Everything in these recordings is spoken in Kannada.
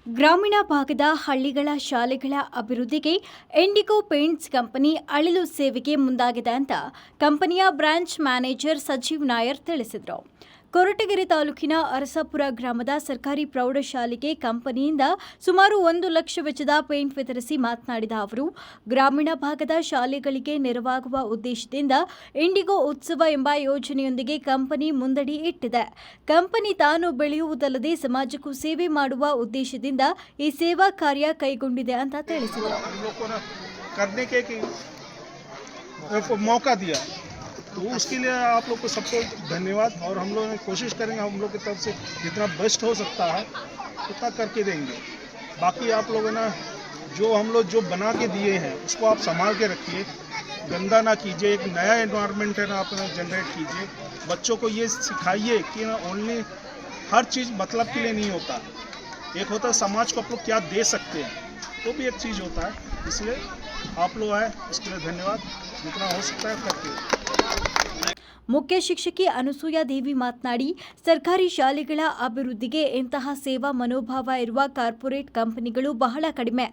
ಗ್ರಾಮೀಣ ಭಾಗದ ಹಳ್ಳಿಗಳ ಶಾಲೆಗಳ ಅಭಿವೃದ್ಧಿಗೆ ಇಂಡಿಗೋ ಪೇಂಟ್ಸ್ ಕಂಪನಿ ಅಳಿಲು ಸೇವೆಗೆ ಮುಂದಾಗಿದೆ ಅಂತ ಕಂಪನಿಯ ಬ್ರಾಂಚ್ ಮ್ಯಾನೇಜರ್ ಸಜೀವ್ ನಾಯರ್ ತಿಳಿಸಿದರು. ಕೊರಟಗೆರೆ ತಾಲೂಕಿನ ಅರಸಾಪುರ ಗ್ರಾಮದ ಸರ್ಕಾರಿ ಪ್ರೌಢಶಾಲೆಗೆ ಕಂಪನಿಯಿಂದ ಸುಮಾರು 1 ಲಕ್ಷ ವೆಚ್ಚದ ಪೇಂಟ್ ವಿತರಿಸಿ ಮಾತನಾಡಿದ ಅವರು, ಗ್ರಾಮೀಣ ಭಾಗದ ಶಾಲೆಗಳಿಗೆ ನೆರವಾಗುವ ಉದ್ದೇಶದಿಂದ ಇಂಡಿಗೋ ಉತ್ಸವ ಎಂಬ ಯೋಜನೆಯೊಂದಿಗೆ ಕಂಪನಿ ಮುಂದಡಿ ಇಟ್ಟಿದೆ. ಕಂಪನಿ ತಾನು ಬೆಳೆಯುವುದಲ್ಲದೆ ಸಮಾಜಕ್ಕೂ ಸೇವೆ ಮಾಡುವ ಉದ್ದೇಶದಿಂದ ಈ ಸೇವಾ ಕಾರ್ಯ ಕೈಗೊಂಡಿದೆ ಅಂತ ತಿಳಿಸಿದರು. तो उसके लिए आप लोग को सबको धन्यवाद और हम लोग कोशिश करेंगे हम लोग की तरफ से जितना बेस्ट हो सकता है उतना करके देंगे. बाकी आप लोग ना जो हम लोग जो बना के दिए हैं उसको आप संभाल के रखिए, गंदा ना कीजिए, एक नया एनवायरनमेंट है ना आप जनरेट कीजिए. बच्चों को ये सिखाइए कि ना ओनली हर चीज़ मतलब के लिए नहीं होता, एक होता है समाज को आप लोग क्या दे सकते हैं, तो भी एक चीज़ होता है. इसलिए आप लोग आए इसके लिए धन्यवाद, जितना हो सकता है करके. ಮುಖ್ಯ ಶಿಕ್ಷಕಿ ಅನಸೂಯ ದೇವಿ ಮಾತನಾಡಿ, ಸರ್ಕಾರಿ ಶಾಲೆಗಳ ಅಭಿವೃದ್ಧಿಗೆ ಇಂತಹ ಸೇವಾ ಮನೋಭಾವ ಇರುವ ಕಾರ್ಪೊರೇಟ್ ಕಂಪನಿಗಳು ಬಹಳ ಕಡಿಮೆ.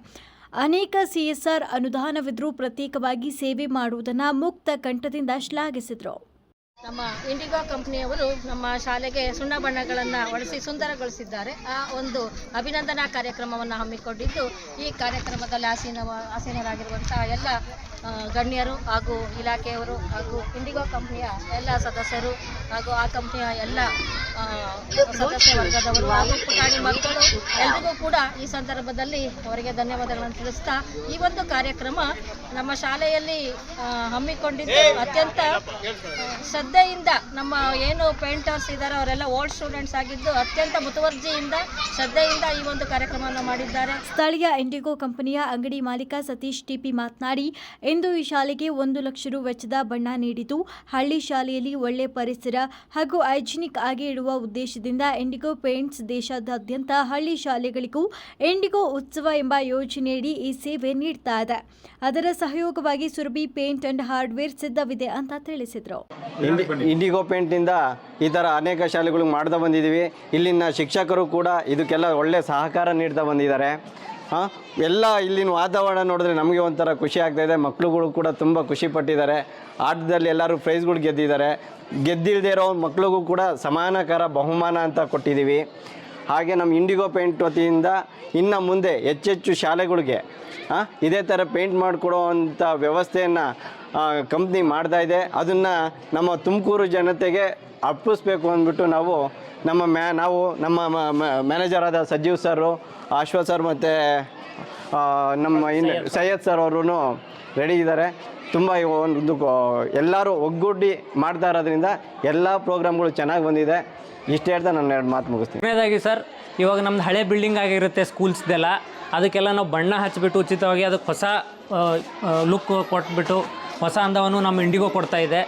ಅನೇಕ ಸಿಎಸ್ಆರ್ ಅನುದಾನವಿದ್ರೂ ಪ್ರತ್ಯೇಕವಾಗಿ ಸೇವೆ ಮಾಡುವುದನ್ನು ಮುಕ್ತ ಕಂಠದಿಂದ ಶ್ಲಾಘಿಸಿದರು. ನಮ್ಮ ಇಂಡಿಗೋ ಕಂಪನಿಯವರು ನಮ್ಮ ಶಾಲೆಗೆ ಸುಣ್ಣ ಬಣ್ಣಗಳನ್ನು ಹೊಡೆಸಿ ಸುಂದರಗೊಳಿಸಿದ್ದಾರೆ. ಆ ಒಂದು ಅಭಿನಂದನಾ ಕಾರ್ಯಕ್ರಮವನ್ನು ಹಮ್ಮಿಕೊಂಡಿದ್ದು, ಈ ಕಾರ್ಯಕ್ರಮದಲ್ಲಿ ಆಸೀನರಾಗಿರುವಂತಹ ಎಲ್ಲ ಗಣ್ಯರು ಹಾಗೂ ಇಲಾಖೆಯವರು ಹಾಗೂ ಇಂಡಿಗೋ ಕಂಪನಿಯ ಎಲ್ಲ ಸದಸ್ಯರು ಹಾಗೂ ಆ ಕಂಪನಿಯ ಎಲ್ಲ ಸದಸ್ಯ ವರ್ಗದವರು ಹಾಗೂ ಪುಟಾಣಿ ಮಕ್ಕಳು ಎಲ್ಲರಿಗೂ ಕೂಡ ಈ ಸಂದರ್ಭದಲ್ಲಿ ಅವರಿಗೆ ಧನ್ಯವಾದಗಳನ್ನು ತಿಳಿಸ್ತಾ, ಈ ಒಂದು ಕಾರ್ಯಕ್ರಮ ನಮ್ಮ ಶಾಲೆಯಲ್ಲಿ ಹಮ್ಮಿಕೊಂಡಿದ್ದು ಅತ್ಯಂತ ಶ್ರದ್ಧೆಯಿಂದ ನಮ್ಮ ಏನು ಪೇಂಟರ್ಸ್ ಇದ್ದಾರೆ ಅವರೆಲ್ಲ ಓಲ್ಡ್ ಸ್ಟೂಡೆಂಟ್ಸ್ ಆಗಿದ್ದು ಅತ್ಯಂತ ಮುತುವರ್ಜಿಯಿಂದ ಶ್ರದ್ಧೆಯಿಂದ ಈ ಒಂದು ಕಾರ್ಯಕ್ರಮವನ್ನು ಮಾಡಿದ್ದಾರೆ. ಸ್ಥಳೀಯ ಇಂಡಿಗೋ ಕಂಪನಿಯ ಅಂಗಡಿ ಮಾಲೀಕ ಸತೀಶ್ ಟಿಪಿ ಮಾತನಾಡಿ, ಇಂದು ಈ ಶಾಲೆಗೆ 1 ಲಕ್ಷ ರು ವೆಚ್ಚದ ಬಣ್ಣ ನೀಡಿದ್ದು, ಹಳ್ಳಿ ಶಾಲೆಯಲ್ಲಿ ಒಳ್ಳೆ ಪರಿಸರ ಹಾಗೂ ಹೈಜಿನಿಕ್ ಆಗಿ ಇಡುವ ಉದ್ದೇಶದಿಂದ ಇಂಡಿಗೋ ಪೇಂಟ್ಸ್ ದೇಶಾದ್ಯಂತ ಹಳ್ಳಿ ಶಾಲೆಗಳಿಗೂ ಇಂಡಿಗೋ ಉತ್ಸವ ಎಂಬ ಯೋಜನೆಯಡಿ ಈ ಸೇವೆ ನೀಡ್ತಾ ಇದೆ. ಅದರ ಸಹಯೋಗವಾಗಿ ಸುರಭಿ ಪೇಂಟ್ ಅಂಡ್ ಹಾರ್ಡ್ವೇರ್ ಸಿದ್ಧವಿದೆ ಅಂತ ತಿಳಿಸಿದರು. ಇಂಡಿಗೋ ಪೇಂಟ್ನಿಂದ ಈ ಥರ ಅನೇಕ ಶಾಲೆಗಳು ಮಾಡ್ತಾ ಬಂದಿದ್ದೀವಿ. ಇಲ್ಲಿನ ಶಿಕ್ಷಕರು ಕೂಡ ಇದಕ್ಕೆಲ್ಲ ಒಳ್ಳೆ ಸಹಕಾರ ನೀಡ್ತಾ ಬಂದಿದ್ದಾರೆ. ಎಲ್ಲ ಇಲ್ಲಿನ ವಾತಾವರಣ ನೋಡಿದ್ರೆ ನಮಗೆ ಒಂಥರ ಖುಷಿ ಆಗ್ತಾಯಿದೆ. ಮಕ್ಕಳುಗಳು ಕೂಡ ತುಂಬ ಖುಷಿ ಪಟ್ಟಿದ್ದಾರೆ. ಆಟದಲ್ಲಿ ಎಲ್ಲರೂ ಪ್ರೈಸ್ಗಳು ಗೆದ್ದಿದ್ದಾರೆ. ಗೆದ್ದಿಲ್ಲದೆ ಇರೋ ಮಕ್ಕಳಿಗೂ ಕೂಡ ಸಮಾನಕರ ಬಹುಮಾನ ಅಂತ ಕೊಟ್ಟಿದ್ದೀವಿ. ಹಾಗೆ ನಮ್ಮ ಇಂಡಿಗೋ ಪೇಂಟ್ ವತಿಯಿಂದ ಇನ್ನು ಮುಂದೆ ಹೆಚ್ಚೆಚ್ಚು ಶಾಲೆಗಳಿಗೆ ಇದೇ ಥರ ಪೇಂಟ್ ಮಾಡಿಕೊಡುವಂಥ ವ್ಯವಸ್ಥೆಯನ್ನು ಕಂಪ್ನಿ ಮಾಡ್ತಾಯಿದೆ. ಅದನ್ನು ನಮ್ಮ ತುಮಕೂರು ಜನತೆಗೆ ಅರ್ಪಿಸ್ಬೇಕು ಅಂದ್ಬಿಟ್ಟು ನಾವು ನಮ್ಮ ಮ್ಯಾನೇಜರ್ ಆದ ಸಜೀವ್ ಸರು, ಅಶ್ವಥ್ ಸರ್ ಮತ್ತು ನಮ್ಮ ಸೈಯದ್ ಸರ್ ಅವರು ರೆಡಿ ಇದ್ದಾರೆ. ತುಂಬ ಒಂದು ಎಲ್ಲರೂ ಒಗ್ಗೂಡಿ ಮಾಡ್ತಾ ಇರೋದ್ರಿಂದ ಎಲ್ಲ ಪ್ರೋಗ್ರಾಮ್ಗಳು ಚೆನ್ನಾಗಿ ಬಂದಿದೆ. ಇಷ್ಟು ಹೇಳ್ತಾ ನಾನು 2 ಮಾತು ಮುಗಿಸ್ತೀನಿ. ಕೊನೆಯದಾಗಿ ಸರ್, ಇವಾಗ ನಮ್ಮದು ಹಳೆ ಬಿಲ್ಡಿಂಗ್ ಆಗಿರುತ್ತೆ ಸ್ಕೂಲ್ಸ್ದೆಲ್ಲ, ಅದಕ್ಕೆಲ್ಲ ನಾವು ಬಣ್ಣ ಹಚ್ಚಿಬಿಟ್ಟು ಉಚಿತವಾಗಿ ಅದಕ್ಕೆ ಹೊಸ ಲುಕ್ ಕೊಟ್ಬಿಟ್ಟು ಹೊಸ ಅಂದವನ್ನು ನಮ್ಮ ಇಂಡಿಗೋ ಕೊಡ್ತಾ ಇದೆ.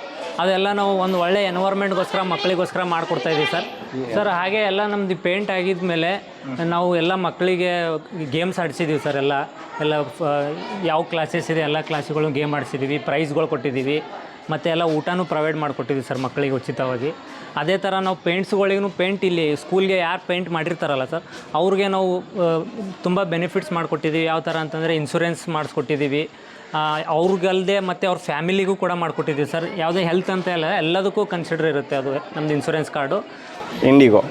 ಅದೆಲ್ಲ ನಾವು ಒಂದು ಒಳ್ಳೆ ಎನ್ವೈರ್ಮೆಂಟ್ಗೋಸ್ಕರ ಮಕ್ಕಳಿಗೋಸ್ಕರ ಮಾಡಿಕೊಡ್ತಾಯಿದ್ದೀವಿ ಸರ್. ಹಾಗೆ ಎಲ್ಲ ನಮ್ಮದು ಪೇಂಟ್ ಆಗಿದ ಮೇಲೆ ನಾವು ಎಲ್ಲ ಮಕ್ಕಳಿಗೆ ಗೇಮ್ಸ್ ಆಡಿಸಿದ್ದೀವಿ ಸರ್. ಎಲ್ಲ ಯಾವ ಕ್ಲಾಸಸ್ ಇದೆ ಎಲ್ಲ ಕ್ಲಾಸ್ಗಳು ಗೇಮ್ ಆಡಿಸಿದ್ದೀವಿ, ಪ್ರೈಸ್ಗಳು ಕೊಟ್ಟಿದ್ದೀವಿ, ಮತ್ತು ಎಲ್ಲ ಊಟನೂ ಪ್ರೊವೈಡ್ ಮಾಡಿಕೊಟ್ಟಿದ್ದೀವಿ ಸರ್ ಮಕ್ಕಳಿಗೆ ಉಚಿತವಾಗಿ. ಅದೇ ಥರ ನಾವು ಪೇಂಟ್ಸ್ಗಳಿಗೂ ಪೇಂಟ್ ಇಲ್ಲಿ ಸ್ಕೂಲ್ಗೆ ಯಾರು ಪೇಂಟ್ ಮಾಡಿರ್ತಾರಲ್ಲ ಸರ್, ಅವ್ರಿಗೆ ನಾವು ತುಂಬ ಬೆನಿಫಿಟ್ಸ್ ಮಾಡಿಕೊಟ್ಟಿದ್ದೀವಿ. ಯಾವ ಥರ ಅಂತಂದರೆ ಇನ್ಶೂರೆನ್ಸ್ ಮಾಡಿಸ್ಕೊಟ್ಟಿದ್ದೀವಿ ಅವ್ರಿಗಲ್ಲದೆ, ಮತ್ತು ಅವ್ರ ಫ್ಯಾಮಿಲಿಗೂ ಕೂಡ ಮಾಡಿಕೊಟ್ಟಿದ್ದೀವಿ ಸರ್. ಯಾವುದೇ ಹೆಲ್ತ್ ಅಂತ ಎಲ್ಲ ಎಲ್ಲದಕ್ಕೂ ಕನ್ಸಿಡರ್ ಇರುತ್ತೆ ಅದು ನಮ್ಮದು ಇನ್ಶೂರೆನ್ಸ್ ಕಾರ್ಡು. ಇಂಡಿಗೋ